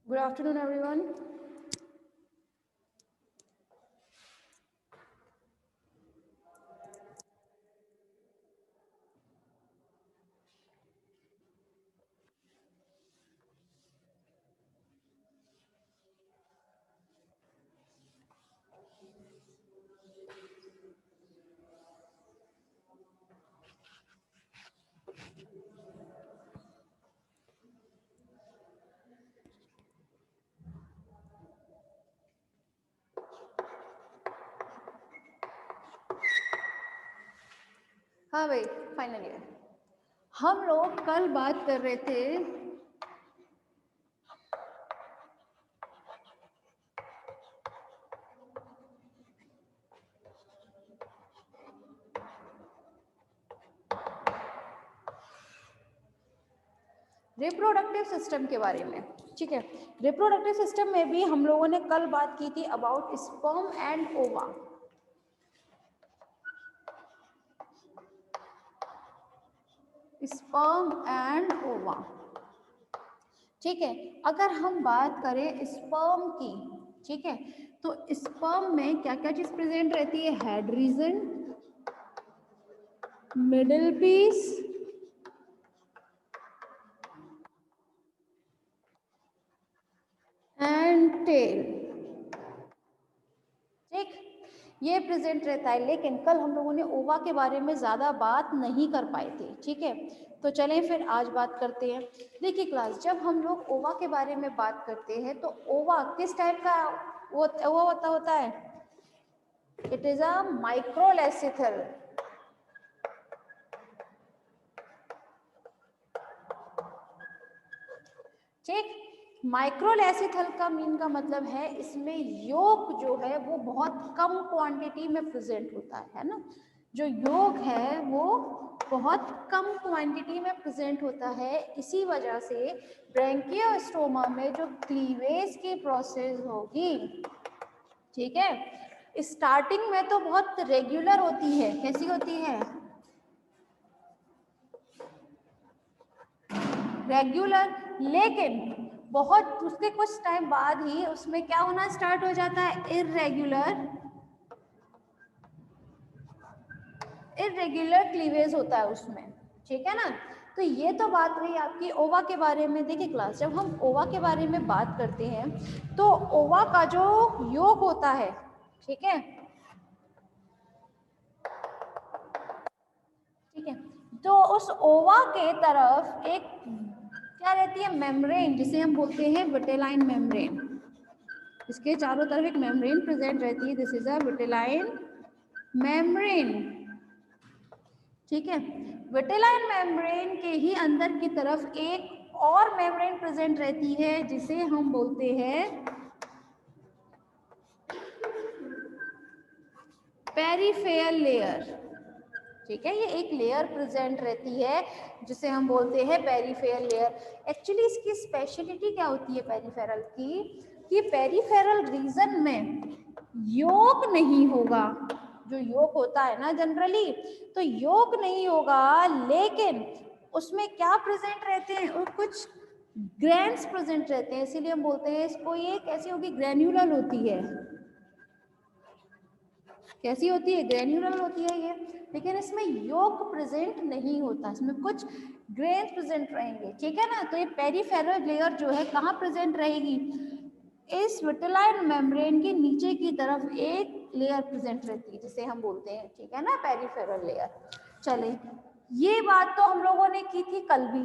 Good afternoon, everyone. हाँ भाई, final year. हम लोग कल बात कर रहे थे रिप्रोडक्टिव सिस्टम के बारे में, ठीक है। रिप्रोडक्टिव सिस्टम में भी हम लोगों ने कल बात की थी अबाउट स्पर्म एंड ओवा। स्पर्म एंड ओवा, ठीक है। अगर हम बात करें स्पर्म की, ठीक है, तो स्पर्म में क्या क्या चीज प्रेजेंट रहती है? Head region, middle piece, and tail, ठीक, ये प्रेजेंट रहता है। लेकिन कल हम लोगों ने ओवा के बारे में ज्यादा बात नहीं कर पाए थे, ठीक है। तो चलें फिर आज बात करते हैं। देखिए क्लास, जब हम लोग ओवा के बारे में बात करते हैं तो ओवा किस टाइप का वो होता है? इट इज अ माइक्रोलेसिथल, ठीक। माइक्रोलेसिथल का मीन का मतलब है इसमें योग जो है वो बहुत कम क्वांटिटी में प्रेजेंट होता है ना। जो योग है वो बहुत कम क्वांटिटी में प्रेजेंट होता है। इसी वजह से ब्रैंकियोस्टोमा में जो क्लीवेज की प्रोसेस होगी, ठीक है, स्टार्टिंग में तो बहुत रेगुलर होती है। कैसी होती है? रेगुलर। लेकिन बहुत उसके कुछ टाइम बाद ही उसमें क्या होना स्टार्ट हो जाता है? इर्रेगुलर, इर्रेगुलर क्लीवेज होता है उसमें, ठीक है ना। तो ये तो बात रही आपकी ओवा के बारे में। देखिए क्लास, जब हम ओवा के बारे में बात करते हैं तो ओवा का जो योग होता है, ठीक है, ठीक है, तो उस ओवा के तरफ एक क्या रहती है? मेम्ब्रेन, जिसे हम बोलते हैं विटेलाइन मेम्ब्रेन। इसके चारों तरफ एक मेम्ब्रेन प्रेजेंट रहती है। This is a vitelline membrane, ठीक है। विटेलाइन मेम्ब्रेन के ही अंदर की तरफ एक और मेम्ब्रेन प्रेजेंट रहती है जिसे हम बोलते हैं पेरिफेरल लेयर, ठीक है। ये एक लेयर प्रेजेंट रहती है जिसे हम बोलते हैं पेरिफेरल लेयर। एक्चुअली इसकी स्पेशलिटी क्या होती है पेरिफेरल की? कि पेरिफेरल रीजन में योग नहीं होगा। जो योग होता है ना जनरली, तो योग नहीं होगा, लेकिन उसमें क्या प्रेजेंट रहते हैं? और कुछ ग्रैंड्स प्रेजेंट रहते हैं। इसीलिए हम बोलते हैं इसको, ये कैसी होगी? ग्रैन्युलर होती है। कैसी होती है? ग्रैन्युलर होती है ये। लेकिन इसमें योग प्रेजेंट नहीं होता, इसमें कुछ ग्रेन्स प्रेजेंट रहेंगे, ठीक है ना। तो ये पेरिफेरल लेयर जो है कहाँ प्रेजेंट रहेगी? इस विटेलाइन मेम्ब्रेन के नीचे की तरफ एक लेयर प्रेजेंट रहती है जिसे हम बोलते हैं, ठीक है ना, पेरिफेरल लेयर। चले, ये बात तो हम लोगों ने की थी कल भी।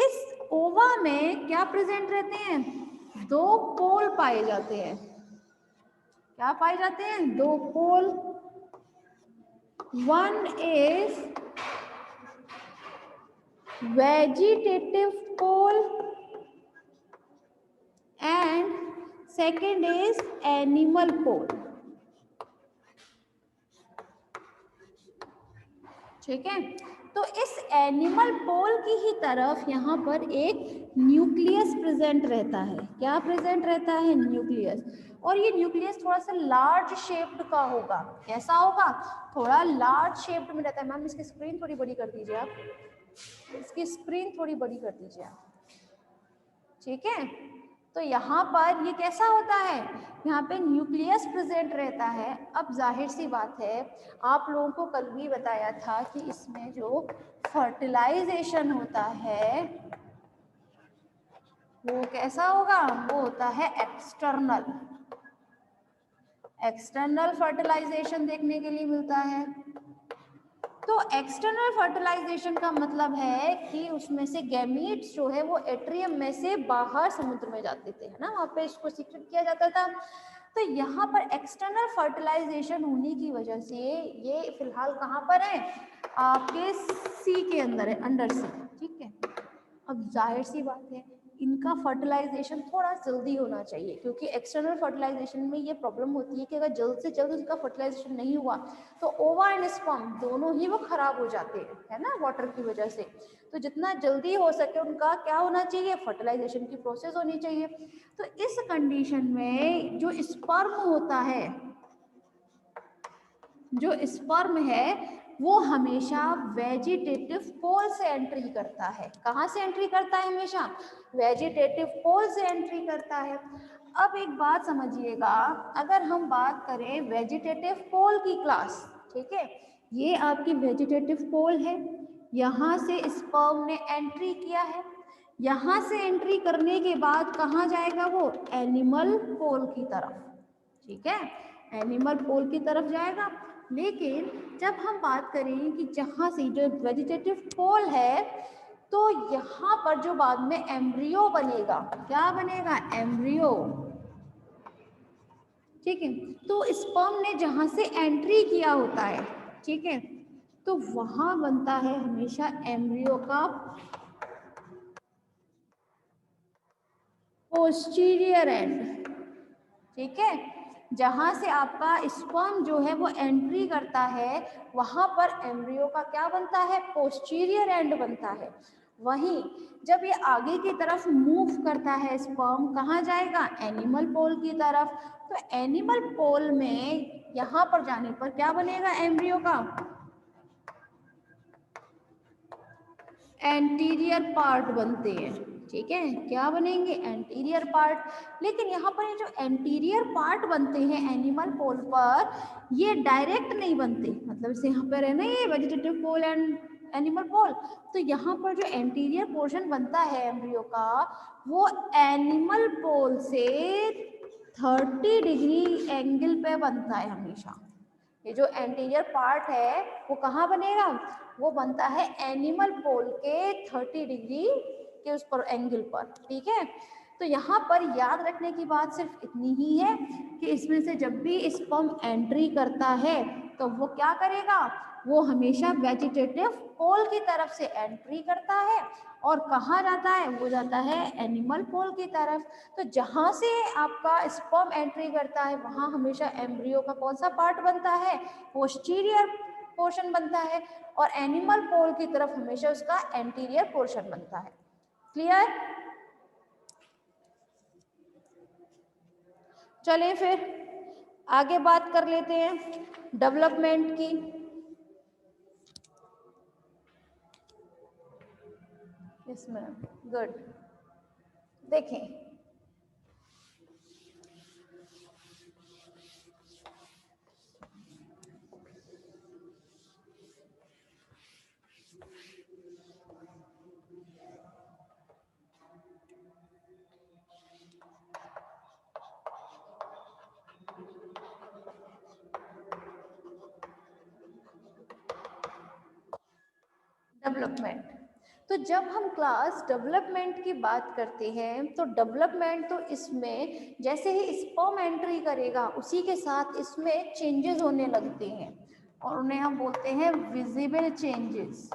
इस ओवा में क्या प्रेजेंट रहते हैं? दो पोल पाए जाते हैं। क्या पाए जाते हैं? दो pole. One is vegetative pole and second is animal pole, ठीक है। तो इस एनिमल पोल की ही तरफ यहाँ पर एक न्यूक्लियस प्रेजेंट रहता है। क्या प्रेजेंट रहता है? न्यूक्लियस। और ये न्यूक्लियस थोड़ा सा लार्ज शेप्ड का होगा। कैसा होगा? थोड़ा लार्ज शेप्ड में रहता है। मैम इसकी स्क्रीन थोड़ी बड़ी कर दीजिए आप, इसकी स्क्रीन थोड़ी बड़ी कर दीजिए आप, ठीक है। तो यहाँ पर ये कैसा होता है, यहाँ पे न्यूक्लियस प्रेजेंट रहता है। अब जाहिर सी बात है, आप लोगों को कल भी बताया था कि इसमें जो फर्टिलाइजेशन होता है वो कैसा होगा, वो होता है एक्सटर्नल। एक्सटर्नल फर्टिलाइजेशन देखने के लिए मिलता है। तो एक्सटर्नल फर्टिलाइजेशन का मतलब है कि उसमें से गैमीट्स जो है वो एट्रियम में से बाहर समुद्र में जाते थे, है ना, वहाँ पे इसको सीक्रेट किया जाता था। तो यहाँ पर एक्सटर्नल फर्टिलाइजेशन होने की वजह से ये फिलहाल कहाँ पर है, आपके सी के अंदर है, अंडर सी, ठीक है। अब जाहिर सी बात है, इनका फर्टिलाइजेशन थोड़ा जल्दी होना चाहिए, क्योंकि एक्सटर्नल फर्टिलाइजेशन में ये प्रॉब्लम होती है कि अगर जल्द से जल्द उनका फर्टिलाइजेशन नहीं हुआ तो ओवा एंड स्पर्म दोनों ही वो खराब हो जाते हैं, है ना, वाटर की वजह से। तो जितना जल्दी हो सके उनका क्या होना चाहिए, फर्टिलाइजेशन की प्रोसेस होनी चाहिए। तो इस कंडीशन में जो स्पर्म होता है, जो स्पर्म है वो हमेशा वेजिटेटिव पोल से एंट्री करता है। कहाँ से एंट्री करता है, हमेशा वेजिटेटिव पोल से एंट्री करता है। अब एक बात समझिएगा, अगर हम बात करें वेजिटेटिव पोल की क्लास, ठीक है, ये आपकी वेजिटेटिव पोल है, यहाँ से स्पर्म ने एंट्री किया है, यहाँ से एंट्री करने के बाद कहाँ जाएगा वो, एनिमल पोल की तरफ, ठीक है, एनिमल पोल की तरफ जाएगा। लेकिन जब हम बात करें कि जहाँ से जो वेजिटेटिव पोल है, तो यहाँ पर जो बाद में एम्ब्रियो बनेगा, क्या बनेगा, एम्ब्रियो, ठीक है। तो स्पर्म ने जहाँ से एंट्री किया होता है, ठीक है, तो वहाँ बनता है हमेशा एम्ब्रियो का पोस्टीरियर एंड, ठीक है। जहां से आपका स्पर्म जो है वो एंट्री करता है, वहां पर एम्ब्रियो का क्या बनता है, पोस्टीरियर एंड बनता है। वहीं जब ये आगे की तरफ मूव करता है स्पर्म, कहाँ जाएगा, एनिमल पोल की तरफ। तो एनिमल पोल में यहाँ पर जाने पर क्या बनेगा, एम्ब्रियो का एंटीरियर पार्ट बनते हैं, ठीक है, क्या बनेंगे, एंटीरियर पार्ट। लेकिन यहाँ पर ये जो एंटीरियर पार्ट बनते हैं एनिमल पोल पर, ये डायरेक्ट नहीं बनते, मतलब जैसे यहाँ पर है ना ये वेजिटेटिव पोल एंड एनिमल पोल, तो यहाँ पर जो एंटीरियर पोर्शन बनता है एम्ब्रियो का, वो एनिमल पोल से 30 डिग्री एंगल पे बनता है हमेशा। ये जो एंटीरियर पार्ट है वो कहाँ बनेगा, वो बनता है एनिमल पोल के 30 डिग्री के उस पर एंगल पर, ठीक है। तो यहाँ पर याद रखने की बात सिर्फ इतनी ही है कि इसमें से जब भी स्पर्म एंट्री करता है तो वो क्या करेगा, वो हमेशा वेजिटेटिव पोल की तरफ से एंट्री करता है, और कहाँ जाता है, वो जाता है एनिमल पोल की तरफ। तो जहाँ से आपका स्पर्म एंट्री करता है वहाँ हमेशा एम्ब्रियो का कौन सा पार्ट बनता है, पोस्टीरियर पोर्शन बनता है, और एनिमल पोल की तरफ हमेशा उसका एंटीरियर पोर्शन बनता है। क्लियर, चलिए फिर आगे बात कर लेते हैं डेवलपमेंट की। इसमें गुड, देखें डेवलपमेंट। तो जब हम क्लास डेवलपमेंट की बात करते हैं तो डेवलपमेंट तो इसमें जैसे ही स्पर्म एंट्री करेगा उसी के साथ इसमें चेंजेस होने लगते हैं, और उन्हें हम बोलते हैं विजिबल चेंजेस।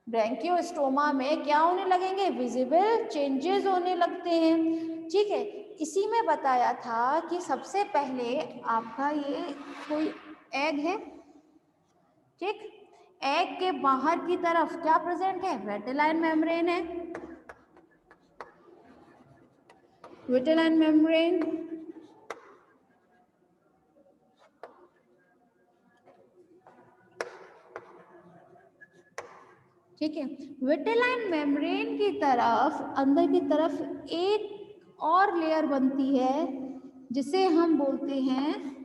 ब्रैंकियोस्टोमा में क्या होने लगेंगे, विजिबल चेंजेस होने लगते हैं, ठीक है। इसी में बताया था कि सबसे पहले आपका ये कोई एग है, ठीक, एग के बाहर की तरफ क्या प्रेजेंट है, विटेलाइन मेम्ब्रेन है, विटेलाइन मेम्ब्रेन, ठीक है। विटेलाइन मेम्ब्रेन की तरफ अंदर की तरफ एक और लेयर बनती है जिसे हम बोलते हैं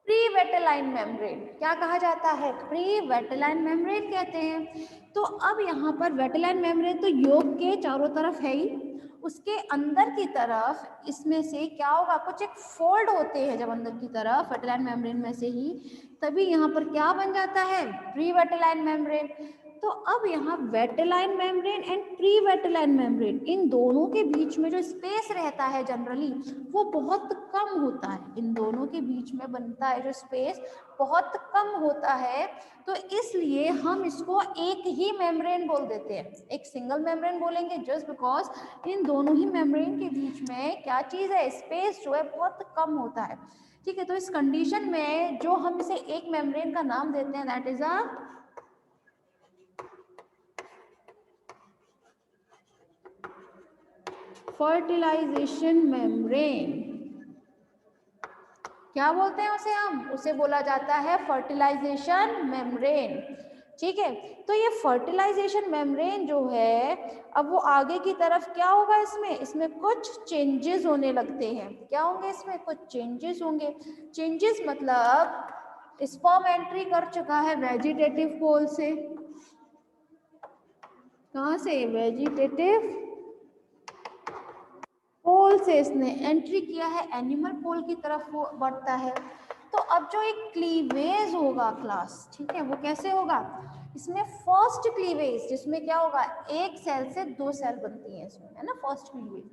प्री वेटेलाइन मेम्ब्रेन। क्या कहा जाता है? प्री वेटेलाइन मेम्ब्रेन कहते हैं। तो अब यहाँ पर वेटेलाइन मेम्ब्रेन तो योग के चारों तरफ है ही, उसके अंदर की तरफ इसमें से क्या होगा, कुछ एक फोल्ड होते हैं जब अंदर की तरफ वेटेलाइन मेम्ब्रेन में से ही, तभी यहाँ पर क्या बन जाता है, प्री वेटेलाइन मेम्ब्रेन। तो अब यहाँ वेटेलाइन मेम्ब्रेन एंड प्री वेटेलाइन मेम्ब्रेन, इन दोनों के बीच में जो स्पेस रहता है जनरली वो बहुत कम होता है। इन दोनों के बीच में बनता है जो स्पेस बहुत कम होता है, तो इसलिए हम इसको एक ही मेम्ब्रेन बोल देते हैं, एक सिंगल मेम्ब्रेन बोलेंगे, जस्ट बिकॉज इन दोनों ही मेम्ब्रेन के बीच में क्या चीज़ है, स्पेस जो है बहुत कम होता है। ठीक है, तो इस कंडीशन में जो हम इसे एक मेम्ब्रेन का नाम देते हैं that is a fertilisation membrane. क्या बोलते हैं उसे? हम उसे बोला जाता है फर्टिलाइजेशन मेम्ब्रेन। ठीक है, तो ये फर्टिलाइजेशन मेम्ब्रेन जो है, अब वो आगे की तरफ क्या होगा, इसमें कुछ चेंजेस होने लगते हैं। क्या होंगे? इसमें कुछ चेंजेस होंगे। चेंजेस मतलब स्पर्म एंट्री कर चुका है वेजिटेटिव पोल से। कहाँ से? वेजिटेटिव पोल से इसने एंट्री किया है, एनिमल पोल की तरफ वो बढ़ता है। तो अब जो एक क्लीवेज होगा क्लास, ठीक है, वो कैसे होगा, इसमें फर्स्ट क्लीवेज जिसमें क्या होगा, एक सेल से दो सेल बनती है इसमें, है ना, फर्स्ट क्लीवेज।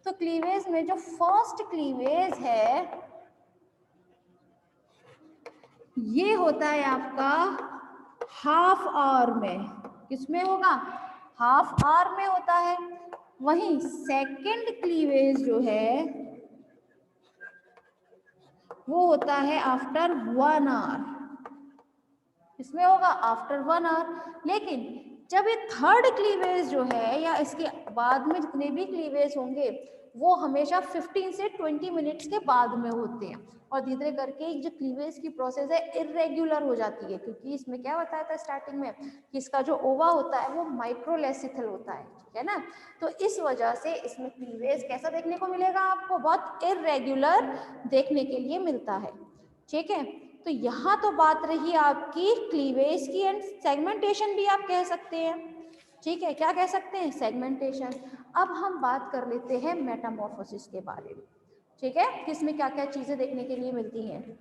तो क्लीवेज में जो फर्स्ट क्लीवेज है ये होता है आपका हाफ आवर में। किसमें होगा? हाफ आवर में होता है। वहीं सेकंड क्लीवेज जो है वो होता है आफ्टर 1 आवर। इसमें होगा आफ्टर 1 आवर। लेकिन जब ये थर्ड क्लीवेज जो है या इसके बाद में जितने भी क्लीवेज होंगे वो हमेशा 15 से 20 मिनट्स के बाद में होते हैं, और धीरे धीरे करके जो क्लीवेज की प्रोसेस है इरेगुलर हो जाती है, क्योंकि इसमें क्या बताया था स्टार्टिंग में कि इसका जो ओवा होता है वो माइक्रोलेसिथल होता है, ठीक है ना। तो इस वजह से इसमें क्लीवेज कैसा देखने को मिलेगा आपको, बहुत इरेगुलर देखने के लिए मिलता है। ठीक है, तो यहाँ तो बात रही आपकी क्लीवेज की, एंड सेगमेंटेशन भी आप कह सकते हैं। ठीक है, क्या कह सकते हैं? सेगमेंटेशन। अब हम बात कर लेते हैं मेटामॉर्फोसिस के बारे में। ठीक है, किसमें क्या क्या चीजें देखने के लिए मिलती हैं।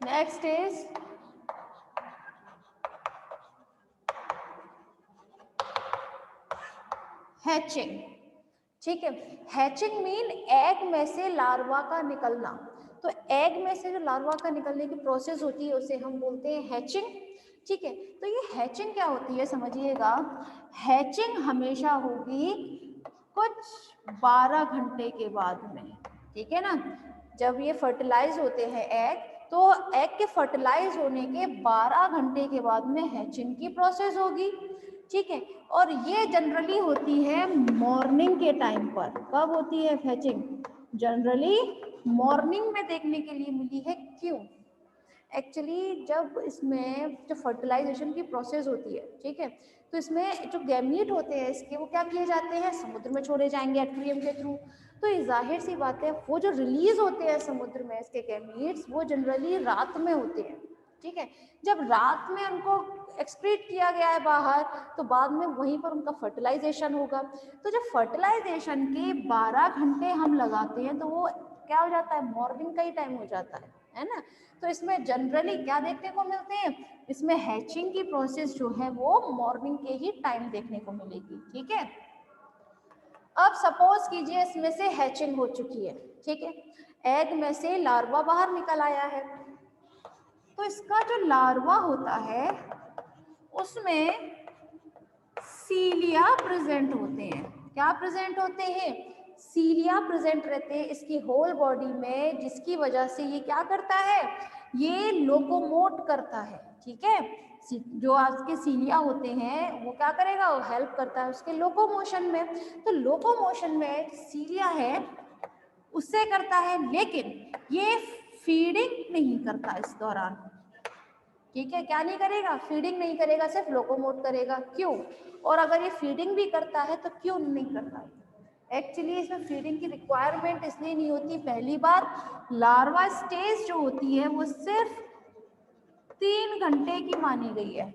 Next is hatching. ठीक है, हैचिंग मीन एग में से लार्वा का निकलना। तो एग में से जो लार्वा का निकलने की प्रोसेस होती है उसे हम बोलते हैं हैचिंग। ठीक है, तो ये हैचिंग क्या होती है समझिएगा। हैचिंग हमेशा होगी कुछ 12 घंटे के बाद में। ठीक है ना, जब ये फर्टिलाइज होते हैं एग, तो एग के फर्टिलाइज होने के 12 घंटे के बाद में हैचिंग की प्रोसेस होगी। ठीक है, और ये जनरली होती है मॉर्निंग के टाइम पर। कब होती है हैचिंग? जनरली मॉर्निंग में देखने के लिए मिली है। क्यों? एक्चुअली जब इसमें जो फर्टिलाइजेशन की प्रोसेस होती है, ठीक है, तो इसमें जो गैमीट होते हैं इसके वो क्या किए जाते हैं, समुद्र में छोड़े जाएंगे एक्वेरियम के थ्रू। तो ये जाहिर सी बात है वो जो रिलीज होते हैं समुद्र में इसके गैमीट्स वो जनरली रात में होते हैं। ठीक है, जब रात में उनको एक्सक्रीट किया गया है बाहर, तो बाद में वहीं पर उनका फर्टिलाइजेशन होगा। तो जब फर्टिलाइजेशन के 12 घंटे हम लगाते हैं तो वो क्या हो जाता है, मॉर्निंग का ही टाइम हो जाता है ना। तो इसमें जनरली क्या देखने को मिलते हैं, इसमें हैचिंग की प्रोसेस जो है वो मॉर्निंग के ही टाइम देखने को मिलेगी। ठीक है, अब सपोज कीजिए इसमें से हैचिंग हो चुकी है। ठीक है, एग में से लार्वा बाहर निकल आया है। तो इसका जो लार्वा होता है उसमें सीलिया प्रेजेंट होते हैं। क्या प्रेजेंट होते हैं? सीलिया प्रेजेंट रहते हैं इसकी होल बॉडी में, जिसकी वजह से ये क्या करता है, ये लोकोमोट करता है। ठीक है, जो आपके सीलिया होते हैं वो क्या करेगा, वो हेल्प करता है उसके लोकोमोशन में। तो लोकोमोशन में सीलिया है उससे करता है, लेकिन ये फीडिंग नहीं करता इस दौरान। ठीक है, क्या नहीं करेगा, फीडिंग नहीं करेगा, सिर्फ लोकोमोट करेगा। क्यों? और अगर ये फीडिंग भी करता है तो क्यों नहीं करता है? एक्चुअली इसमें फीडिंग की रिक्वायरमेंट इसलिए नहीं होती, पहली बार लार्वा स्टेज जो होती है वो सिर्फ 3 घंटे की मानी गई है।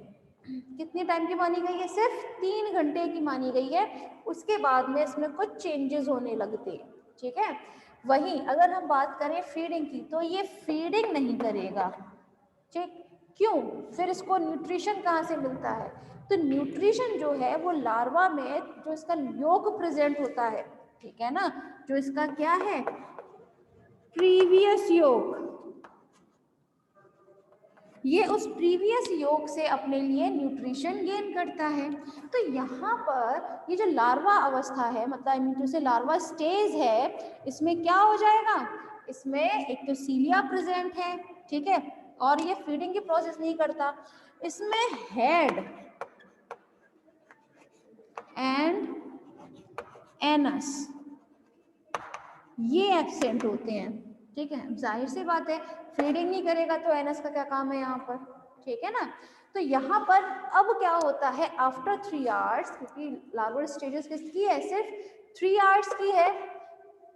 कितनी टाइम की मानी गई है? सिर्फ 3 घंटे की मानी गई है। उसके बाद में इसमें कुछ चेंजेस होने लगते हैं। ठीक है, वहीं अगर हम बात करें फीडिंग की तो ये फीडिंग नहीं करेगा। ठीक, क्यों? फिर इसको न्यूट्रिशन कहाँ से मिलता है? तो न्यूट्रिशन जो है वो लार्वा में जो इसका योग प्रेजेंट होता है, ठीक है ना, जो इसका क्या है, प्रीवियस योग, ये उस प्रीवियस योग से अपने लिए न्यूट्रिशन गेन करता है। तो यहाँ पर ये जो लार्वा अवस्था है, मतलब आई मीन टू से लार्वा स्टेज है, इसमें क्या हो जाएगा, इसमें एक तो सीलिया प्रेजेंट है, ठीक है, और ये फीडिंग की प्रोसेस नहीं करता। इसमें हेड एंड एनस ये एब्सेंट होते हैं। ठीक है, जाहिर सी बात है, फीडिंग नहीं करेगा तो एनस का क्या काम है यहाँ पर, ठीक है ना। तो यहाँ पर अब क्या होता है, आफ्टर 3 आवर्स, क्योंकि लार्वल स्टेजेस किसकी है, सिर्फ 3 आवर्स की है।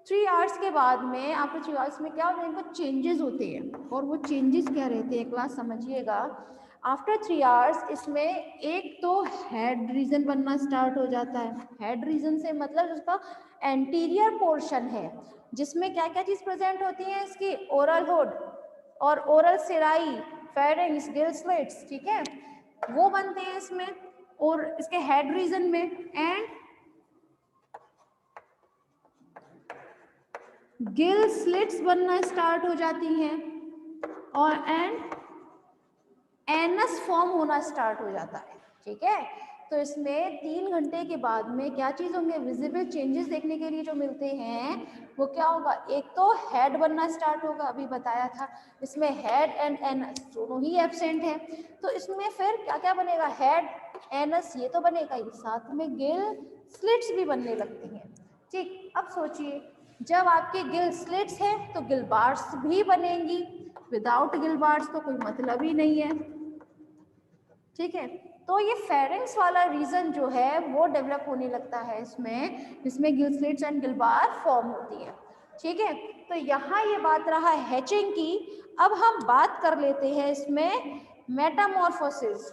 3 आवर्स के बाद में, आफ्टर 3 आवर्स में क्या होता है, इनको चेंजेस होते हैं। और वो चेंजेस क्या रहते हैं, क्लास समझिएगा। आफ्टर 3 आवर्स इसमें एक तो हेड रीजन बनना स्टार्ट हो जाता है। हेड रीजन से मतलब उसका एंटीरियर पोर्शन है, जिसमें क्या क्या चीज प्रेजेंट होती है, इसकी ओरल हुड और ओरल सिराई, फेरिंग्स, गिल स्लिट्स, ठीक है, वो बनते हैं इसमें और इसके हेड रीजन में। एंड गिल स्लिट्स बनना स्टार्ट हो जाती हैं और एंड एनस फॉर्म होना स्टार्ट हो जाता है। ठीक है, तो इसमें 3 घंटे के बाद में क्या चीज होंगे, विजिबल चेंजेस देखने के लिए जो मिलते हैं वो क्या होगा, एक तो हेड बनना स्टार्ट होगा, अभी बताया था, इसमें हेड एंड एनस दोनों ही एब्सेंट है। तो इसमें फिर क्या क्या बनेगा, हेड एनस ये तो बनेगा ही, साथ में गिल स्लिट्स भी बनने लगती हैं। ठीक, अब सोचिए, जब आपके गिल स्लिट्स है तो गिल बार्स भी बनेंगी, विदाउट गिल बार्स तो कोई मतलब ही नहीं है। ठीक है, तो ये फेरेंक्स वाला रीजन जो है वो डेवलप होने लगता है इसमें, जिसमें gill slits and Gill bar form होती है। ठीक है, तो यहाँ ये बात रहा हैचिंग की। अब हम बात कर लेते हैं इसमें मेटामॉर्फोसिस।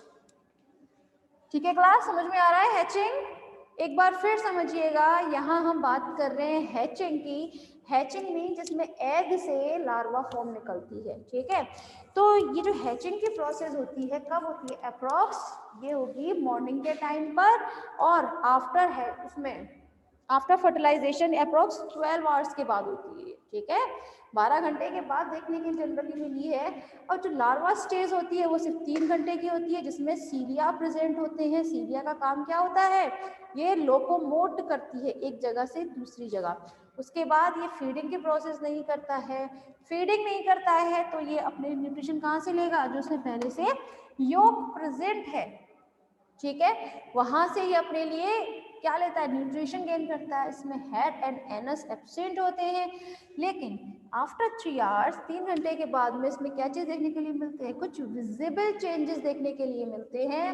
ठीक है क्लास, समझ में आ रहा है हैचिंग? एक बार फिर समझिएगा, यहाँ हम बात कर रहे हैं हैचिंग की। हैचिंग मीन जिसमें एग से लार्वा फॉर्म निकलती है। ठीक है, तो ये जो हैचिंग की प्रोसेस होती है कब होती है, अप्रॉक्स ये होगी मॉर्निंग के टाइम पर, और आफ्टर है उसमें आफ्टर फर्टिलाइजेशन अप्रॉक्स 12 आवर्स के बाद होती है। ठीक है, 12 घंटे के बाद देखने की जनरली मिली है। और जो लार्वा स्टेज होती है वो सिर्फ 3 घंटे की होती है, जिसमें सीलिया प्रेजेंट होते हैं। सीलिया का काम क्या होता है, ये लोकोमोट करती है एक जगह से दूसरी जगह। उसके बाद ये फीडिंग की प्रोसेस नहीं करता है। फीडिंग नहीं करता है तो ये अपने न्यूट्रिशन कहाँ से लेगा, जो उसमें पहले से योग प्रेजेंट है। ठीक है, वहां से ये अपने लिए क्या लेता है, न्यूट्रिशन गेन करता है। इसमें हेड एंड एनस एब्सेंट होते हैं, लेकिन आफ्टर 3 आवर्स 3 घंटे के बाद में इसमें क्या चीज देखने के लिए मिलते हैं, कुछ विजिबल चेंजेस देखने के लिए मिलते हैं।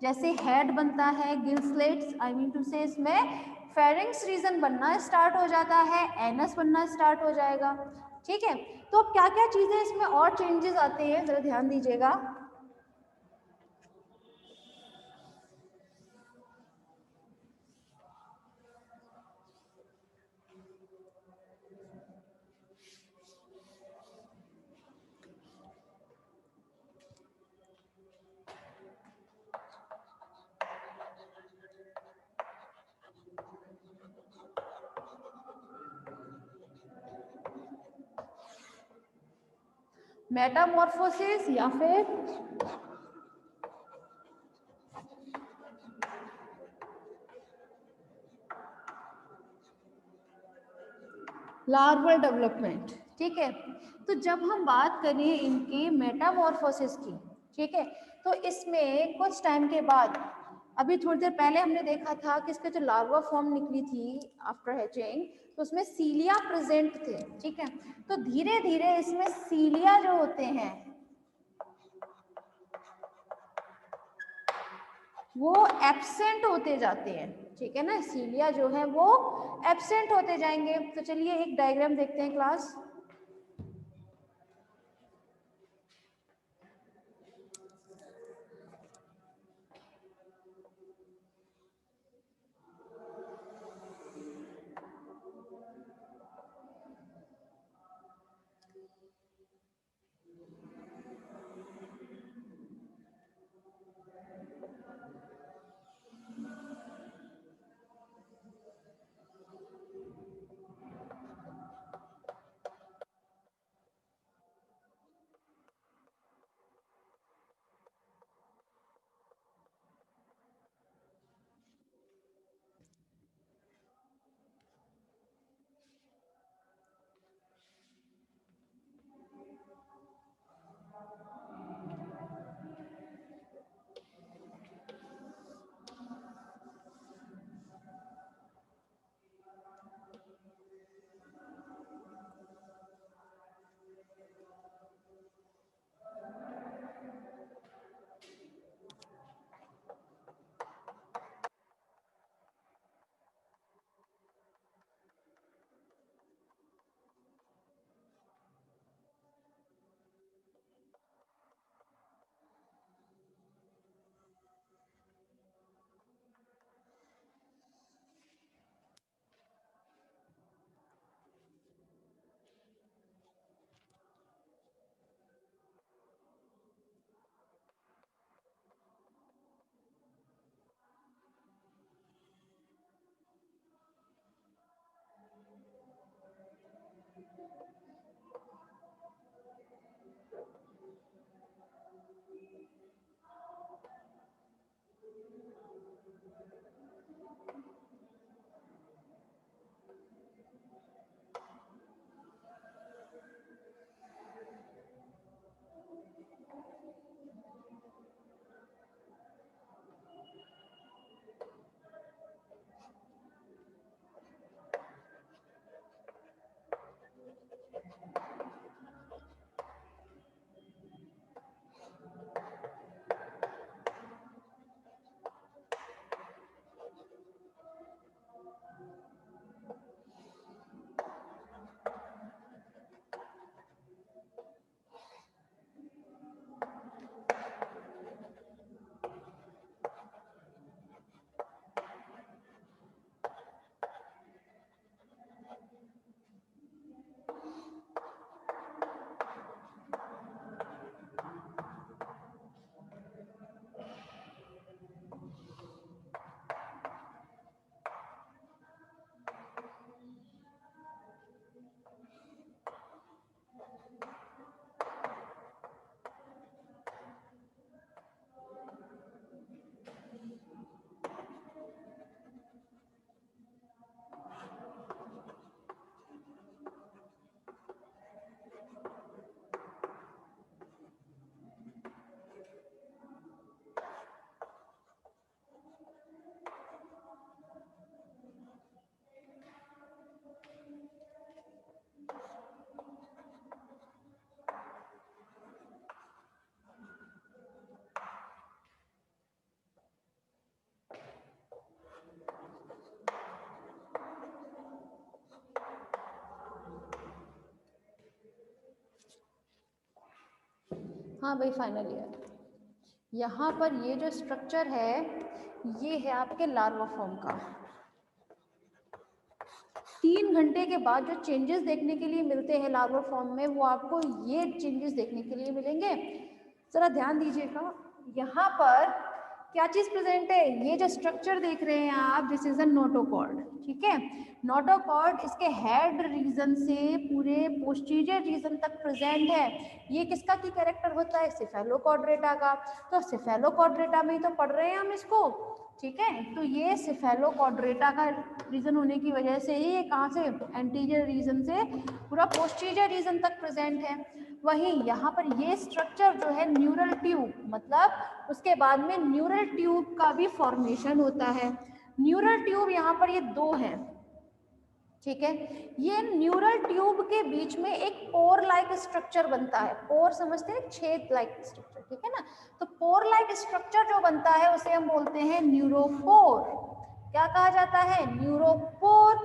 जैसे हेड बनता है, gill slits, I mean to say इसमें फेरिंग्स रीजन बनना स्टार्ट हो जाता है, एनस बनना स्टार्ट हो जाएगा। ठीक है, तो क्या क्या चीजें इसमें और चेंजेस आते हैं, जरा ध्यान दीजिएगा। मेटामॉर्फोसिस या फिर लार्वल डेवलपमेंट। ठीक है, तो जब हम बात करें इनके मेटामॉर्फोसिस की, ठीक है, तो इसमें कुछ टाइम के बाद, अभी थोड़ी देर पहले हमने देखा था कि इसके जो लार्वा फॉर्म निकली थी आफ्टर हैचिंग, तो उसमें सीलिया प्रेजेंट थे। ठीक है, तो धीरे धीरे इसमें सीलिया जो होते हैं वो एब्सेंट होते जाते हैं। ठीक है ना, सीलिया जो है वो एब्सेंट होते जाएंगे। तो चलिए एक डायग्राम देखते हैं क्लास। हाँ भाई, फाइनल ईयर। यहाँ पर ये जो स्ट्रक्चर है ये है आपके लार्वा फॉर्म का। 3 घंटे के बाद जो चेंजेस देखने के लिए मिलते हैं लार्वा फॉर्म में, वो आपको ये चेंजेस देखने के लिए मिलेंगे। जरा ध्यान दीजिएगा, यहाँ पर क्या चीज प्रेजेंट है, ये जो स्ट्रक्चर देख रहे हैं आप, दिस इज अ नोटोकॉर्ड, ठीक है। नोटोकॉर्ड इसके हेड रीजन से पूरे पोस्टीरियर रीजन तक प्रेजेंट है। ये किसका की कैरेक्टर होता है, सेफेलोकॉर्डेटा का। तो सेफेलोकॉर्डेटा में ही तो पढ़ रहे हैं हम इसको, ठीक है। तो ये सेफेलोकॉर्डेटा का रीजन होने की वजह से ही ये कहाँ से, एंटीरियर रीजन से पूरा पोस्टीरियर रीजन तक प्रेजेंट है। वहीं यहाँ पर ये स्ट्रक्चर जो है न्यूरल ट्यूब, मतलब उसके बाद में न्यूरल ट्यूब का भी फॉर्मेशन होता है। न्यूरल ट्यूब यहाँ पर ये दो है, ठीक है। ये न्यूरल ट्यूब के बीच में एक पोर लाइक स्ट्रक्चर बनता है। पोर समझते हैं, छेद लाइक स्ट्रक्चर, ठीक है ना। तो पोर लाइक स्ट्रक्चर जो बनता है उसे हम बोलते हैं न्यूरोपोर। क्या कहा जाता है, न्यूरोपोर,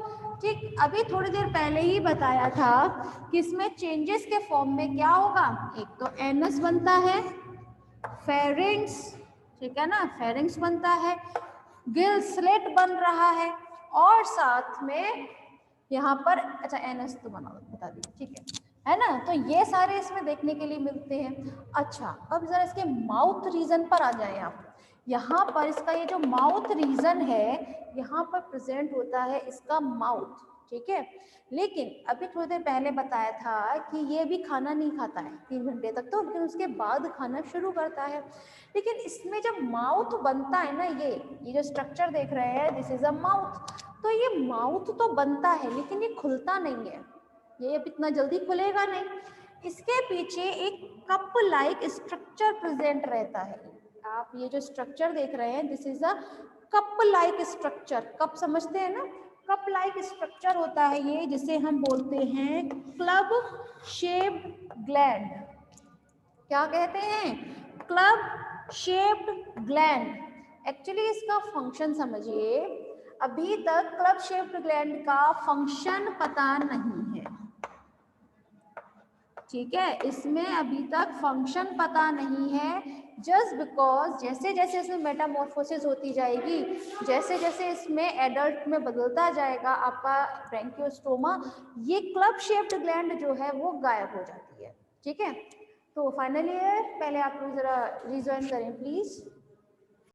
ठीक। अभी थोड़ी देर पहले ही बताया था कि इसमें चेंजेस के फॉर्म में क्या होगा, एक तो एनस बनता है, फेरिंग्स, ठीक है ना, फेरिंग्स बनता है, गिल स्लिट बन रहा है, और साथ में यहाँ पर, अच्छा एनएस तो बता दी, ठीक है ना। तो ये सारे इसमें देखने के लिए मिलते हैं। अच्छा, अब जरा इसके माउथ रीजन पर आ जाए आप। यहाँ पर इसका ये जो माउथ रीजन है, यहाँ पर प्रेजेंट होता है इसका माउथ, ठीक है। लेकिन अभी थोड़ी देर पहले बताया था कि ये भी खाना नहीं खाता है 3 घंटे तक, तो लेकिन उसके बाद खाना शुरू करता है। लेकिन इसमें जब माउथ बनता है ना, ये जो स्ट्रक्चर देख रहे हैं, दिस इज अ माउथ। तो ये माउथ तो बनता है लेकिन ये खुलता नहीं है, ये अब इतना जल्दी खुलेगा नहीं। इसके पीछे एक कप लाइक स्ट्रक्चर प्रेजेंट रहता है। आप ये जो स्ट्रक्चर देख रहे हैं, this is a cup like structure. Cup समझते हैं ना, कप लाइक स्ट्रक्चर होता है ये, जिसे हम बोलते हैं क्लब शेप्ड ग्लैंड। क्या कहते हैं, क्लब शेप्ड ग्लैंड। एक्चुअली इसका फंक्शन समझिए, अभी तक क्लब शेप्ड ग्लैंड का फंक्शन पता नहीं है, ठीक है। इसमें अभी तक फंक्शन पता नहीं है, जस्ट बिकॉज जैसे जैसे इसमें मेटामॉर्फोसिस होती जाएगी, जैसे जैसे इसमें एडल्ट में बदलता जाएगा आपका ब्रैंकियोस्टोमा, ये क्लब शेप्ड ग्लैंड जो है वो गायब हो जाती है, ठीक है। तो फाइनली पहले आप लोग जरा रिजॉइन करें प्लीज।